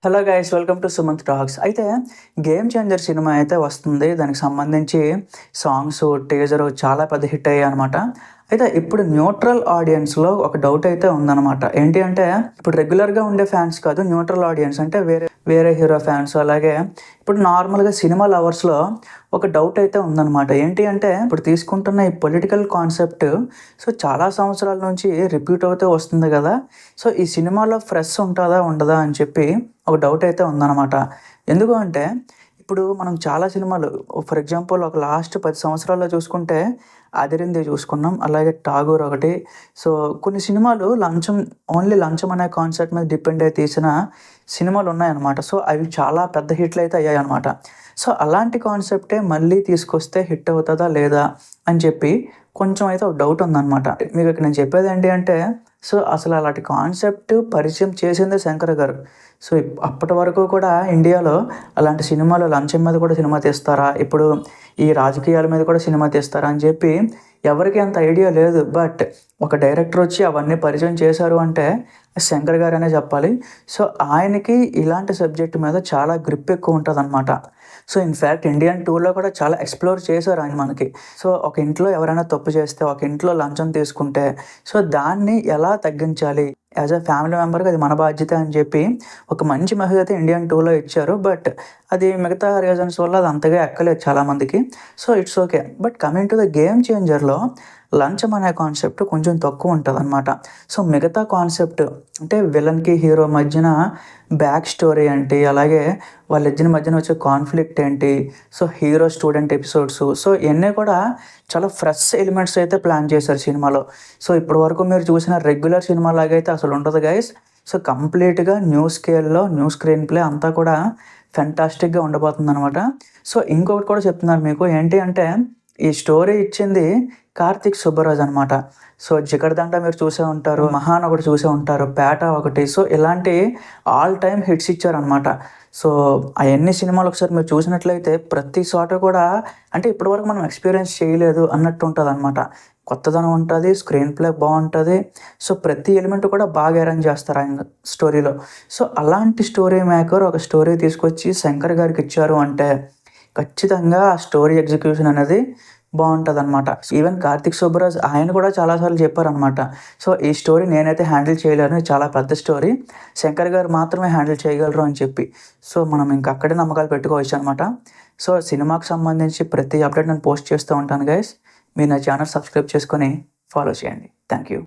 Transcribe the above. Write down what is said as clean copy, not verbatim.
Hello guys, welcome to Sumanth talks. అయితే game changer cinema అయితే వస్తుంది. దానికి సంబంధించి సాంగ్స్, టీజరు చాలా పెద్ద హిట్ అయ్యాయి అనమాట. అయితే ఇప్పుడు న్యూట్రల్ ఆడియన్స్‌లో ఒక డౌట్ అయితే ఉందనమాట. ఏంటి అంటే ఇప్పుడు రెగ్యులర్‌గా ఉండే ఫ్యాన్స్ కాదు, న్యూట్రల్ ఆడియన్స్ అంటే వేరే వేరే హీరో ఫ్యాన్స్, అలాగే ఇప్పుడు నార్మల్‌గా సినిమా లవర్స్‌లో ఒక డౌట్ అయితే ఉందనమాట. ఏంటి అంటే ఇప్పుడు తీసుకుంటున్న ఈ పొలిటికల్ కాన్సెప్ట్ చాలా సంవత్సరాల నుంచి రిపీట్ అవుతూ వస్తుంది కదా! ఈ సినిమాలో ఫ్రెష్ ఉంటదా? ఉండదా? అని చెప్పి ఒక డౌట్ అయితే ఉందనమాట. ఎందుకు అంటే ఇప్పుడు మనం చాలా సినిమాలు ఫర్ ఎగ్జాంపుల్ ఒక లాస్ట్ 10 సంవత్సరాల్లో చూసుకుంటే 'అదిరింది' చూసుకున్నాం. అలాగే 'ఠాగూర్' ఒకటి. కొన్ని సినిమాలు ఓన్లీ లంచం అనే కాన్సెప్ట్ మీద డిపెండ్ అయ్యి తీసిన సినిమాలున్నాయన్నమాట. అవి చాలా పెద్ద హిట్‌లయితే అయ్యాయన్నమాట. అలాంటి కాన్సెప్టే మళ్ళీ తీసుకొస్తే హిట్ అవుతదా? లేదా? అని చెప్పి కొంచెం అయితే ఒక డౌట్ ఉందన్నమాట. మీకు ఇక్కడ నేను చెప్పేదేంటి అంటే అసలు అలాంటి కాన్సెప్ట్ పరిచయం చేసిందే శంకర్ గారు. అప్పటి వరకు కూడా ఇండియాలో అలాంటి సినిమాలు లంచం మీద కూడా సినిమా తీస్తారా? ఇప్పుడు ఈ రాజకీయాల మీద కూడా సినిమా తీస్తారా? అని చెప్పి ఎవరికీ అంత ఐడియా లేదు. బట్ ఒక డైరెక్టర్ వచ్చి అవన్నీ పరిచయం చేశారు అంటే శంకర్ గారనే చెప్పాలి. ఆయనకి ఇలాంటి సబ్జెక్ట్ మీద చాలా గ్రిప్ ఎక్కువ ఉంటదనమాట. ఇన్‌ఫాక్ట్ 'ఇండియన్ 2'లో కూడా చాలా ఎక్స్‌ప్లోర్ చేశారు ఆయన మనకి. ఒక ఇంట్లో ఎవరైనా తప్పు చేస్తే, ఒక ఇంట్లో లంచం తీసుకుంటే దాన్ని ఎలా తగ్గించాలి? యాజ్ ఎ ఫ్యామిలీ మెంబర్‌గా అది మన బాధ్యత అని చెప్పి ఒక మంచి మెసేజ్ అయితే 'ఇండియన్ 2'లో ఇచ్చారు. బట్ అది మిగతా రీజన్స్ వల్ల అది అంతగా ఎక్కలేదు చాలామందికి. It's okay. But coming to the game చేంజర్‌లో లంచం అనే కాన్సెప్ట్ కొంచెం తక్కువ ఉంటదనమాట. మిగతా కాన్సెప్ట్ అంటే విలన్‌కి, హీరో మధ్యన బ్యాక్ స్టోరీ ఏంటి? అలాగే వాళ్ళిద్దరి మధ్యన వచ్చే కాన్‌ఫ్లిక్ట్ ఏంటి? హీరో స్టూడెంట్ ఎపిసోడ్స్ ఇయన్నీ కూడా చాలా ఫ్రెష్ ఎలిమెంట్స్ అయితే ప్లాన్ చేశారు సినిమాలో. ఇప్పటి వరకు మీరు చూసిన రెగ్యులర్ సినిమా లాగైతే అసలు ఉండదు గైస్. కంప్లీట్‌గా న్యూ స్కేల్‌లో న్యూ స్క్రీన్ ప్లే అంతా కూడా ఫెంటాస్టిక్‌గా ఉండబోతుందనమాట. ఇంకొకటి కూడా చెప్తున్నాను మీకు. ఏంటి అంటే ఈ స్టోరీ ఇచ్చింది కార్తీక్ సుబ్బరాజ్ అనమాట. 'జిగర్దండ' మీరు చూసే ఉంటారు. 'మహాన్' ఒకటి చూసే ఉంటారు. 'పేట' ఒకటి. ఇలాంటి ఆల్ టైమ్ హిట్స్ ఇచ్చారనమాట. అయన్నీ సినిమాలు ఒకసారి మీరు చూసినట్లయితే ప్రతి చోట కూడా అంటే ఇప్పటివరకు మనం ఎక్స్‌పీరియన్స్ చేయలేదు అన్నట్టు ఉంటదనమాట. కొత్తదనం ఉంటది. స్క్రీన్ ప్లే బావుంటది. ప్రతి ఎలిమెంట్ కూడా బాగా అరేంజ్ చేస్తారు ఆయన స్టోరీలో. అలాంటి స్టోరీ మేకర్ ఒక స్టోరీ తీసుకొచ్చి శంకర్ గారికి ఇచ్చారు అంటే ఖచ్చితంగా ఆ స్టోరీ ఎగ్జిక్యూషన్ అనేది బావుంటదనమాట. ఈవెన్ కార్తీక్ సుబ్బరాజ్ ఆయన కూడా చాలా సార్లు చెప్పారనమాట. ఈ స్టోరీ నేనైతే హ్యాండిల్ చేయలేను. ఇది చాలా పెద్ద స్టోరీ. శంకర్ గారు మాత్రమే హ్యాండిల్ చేయగలరు అని చెప్పి. మనం ఇంక అక్కడే నమ్మకాలు పెట్టుకోవచ్చనమాట. సినిమాకి సంబంధించి ప్రతి అప్డేట్ నేను పోస్ట్ చేస్తూ ఉంటాను గైస్. మీరు నా ఛానల్ సబ్స్క్రైబ్ చేసుకొని ఫాలో చేయండి. Thank you.